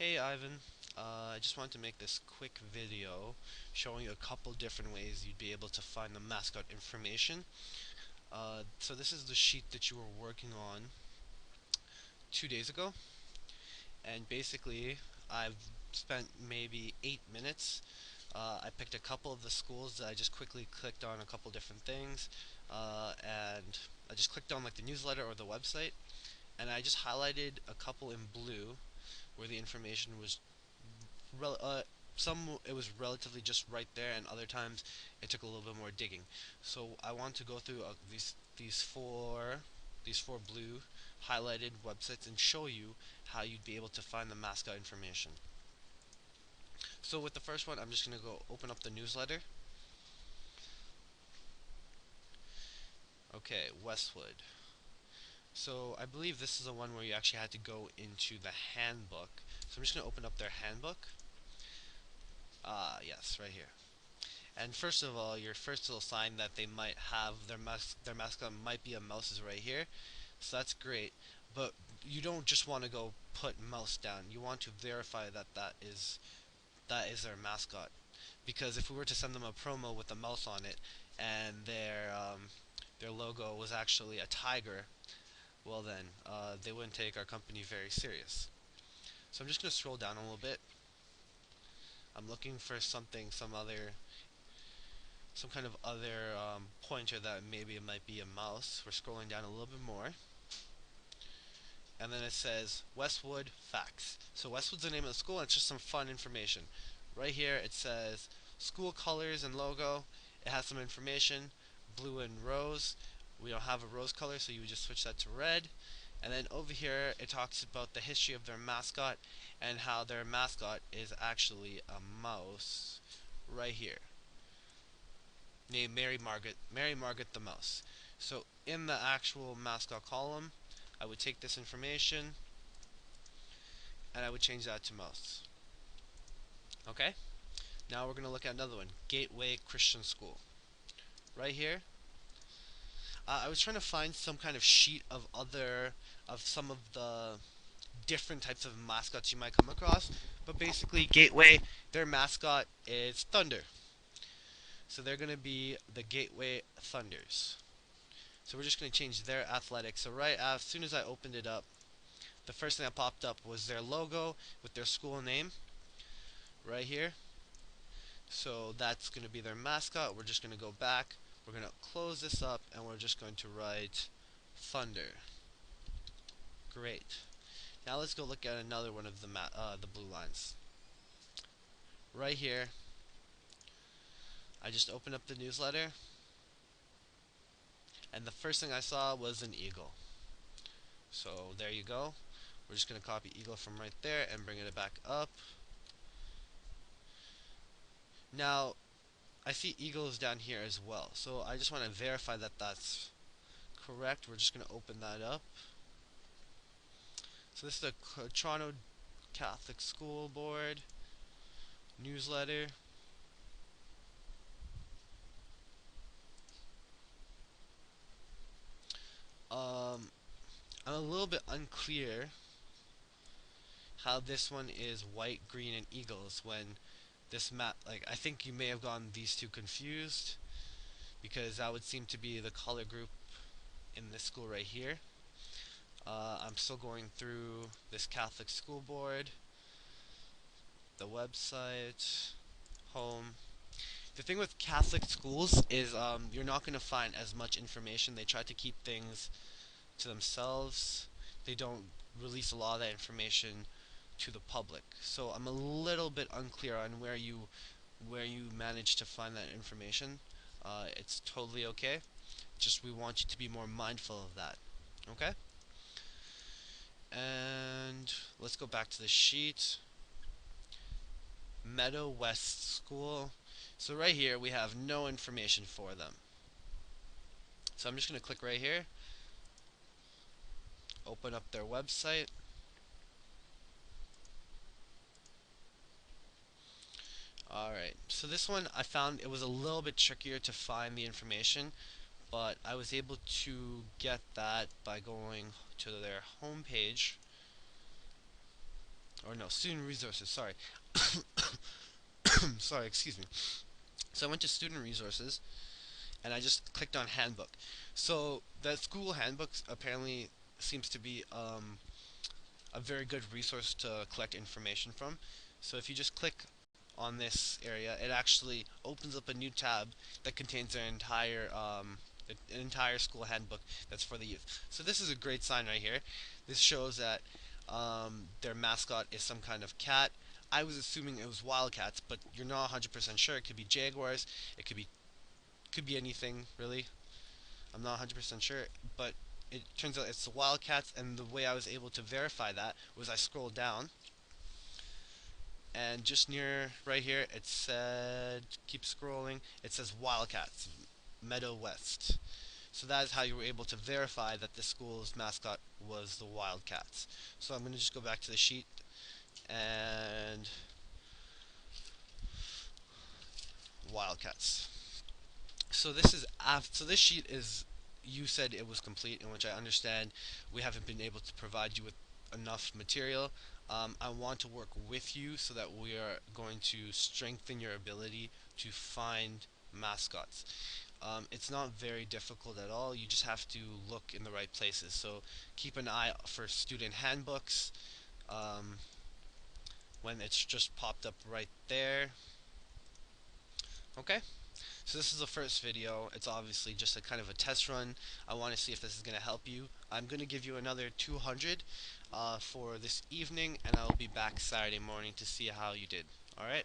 Hey Ivan, I just wanted to make this quick video showing you a couple different ways you'd be able to find the mascot information. So this is the sheet that you were working on 2 days ago, and basically I've spent maybe 8 minutes. I picked a couple of the schools that I just quickly clicked on a couple different things, and I just clicked on like the newsletter or the website, and I just highlighted a couple in blue where the information was rel- uh, some it was relatively just right there, and other times it took a little bit more digging. So I want to go through these four blue highlighted websites and show you how you'd be able to find the mascot information. So with the first one, I'm just gonna go open up the newsletter. Okay, Westwood. So I believe this is the one where you actually had to go into the handbook. So I'm just gonna open up their handbook. Yes, right here. And first of all, your first little sign that they might have their mascot might be a mouse is right here. So that's great. But you don't just want to go put mouse down. You want to verify that that is their mascot. Because if we were to send them a promo with a mouse on it and their logo was actually a tiger, well then they wouldn't take our company very serious. So I'm just gonna scroll down a little bit. I'm looking for some kind of other pointer that maybe it might be a mouse. We're scrolling down a little bit more, and then it says Westwood Facts. So Westwood's the name of the school, and it's just some fun information. Right here it says school colors and logo. It has some information, blue and rose. We don't have a rose color, so you would just switch that to red. And then over here it talks about the history of their mascot and how their mascot is actually a mouse right here, named Mary Margaret the Mouse. So in the actual mascot column, I would take this information and I would change that to mouse. Okay? Now we're going to look at another one, Gateway Christian School. Right here, I was trying to find some kind of sheet of some of the different types of mascots you might come across, but basically Gateway, their mascot is Thunder. So they're going to be the Gateway Thunders. So we're just going to change their athletics. So right as soon as I opened it up, the first thing that popped up was their logo with their school name right here. So that's going to be their mascot. We're just going to go back. We're going to close this up and we're just going to write Thunder. Great. Now let's go look at another one of the blue lines. Right here, I just opened up the newsletter, and the first thing I saw was an eagle. So there you go. We're just going to copy eagle from right there and bring it back up. Now, I see eagles down here as well. So I just want to verify that that's correct. We're just going to open that up. So this is the Toronto Catholic School Board newsletter. I'm a little bit unclear how this one is white, green, and eagles when this map, like, I think you may have gotten these two confused because that would seem to be the color group in this school right here. I'm still going through this Catholic School Board, the website, home. The thing with Catholic schools is you're not going to find as much information. They try to keep things to themselves. They don't release a lot of that information to the public. So I'm a little bit unclear on where you manage to find that information. It's totally okay. Just we want you to be more mindful of that. Okay? And let's go back to the sheet. Meadow West School. So right here we have no information for them. So I'm just going to click right here, open up their website. Alright, so this one I found it was a little bit trickier to find the information, but I was able to get that by going to their homepage, or no, student resources. Sorry, sorry, excuse me. So I went to student resources and I just clicked on handbook. So that school handbook apparently seems to be a very good resource to collect information from. So if you just click on this area, it actually opens up a new tab that contains an entire school handbook that's for the youth. So this is a great sign right here. This shows that their mascot is some kind of cat. I was assuming it was Wildcats, but you're not 100% sure. It could be Jaguars. It could be anything really. I'm not 100% sure, but it turns out it's the Wildcats. And the way I was able to verify that was I scrolled down, and just near right here it said, keep scrolling, it says Wildcats, Meadow West. So that is how you were able to verify that this school's mascot was the Wildcats. So I'm going to just go back to the sheet and Wildcats. So this sheet is, you said it was complete, in which I understand we haven't been able to provide you with enough material. I want to work with you so that we are going to strengthen your ability to find mascots. It's not very difficult at all. You just have to look in the right places. So keep an eye for student handbooks um, when it's just popped up right there. Okay. So this is the first video. It's obviously just a kind of a test run. I want to see if this is going to help you. I'm going to give you another 200 for this evening, and I'll be back Saturday morning to see how you did. Alright?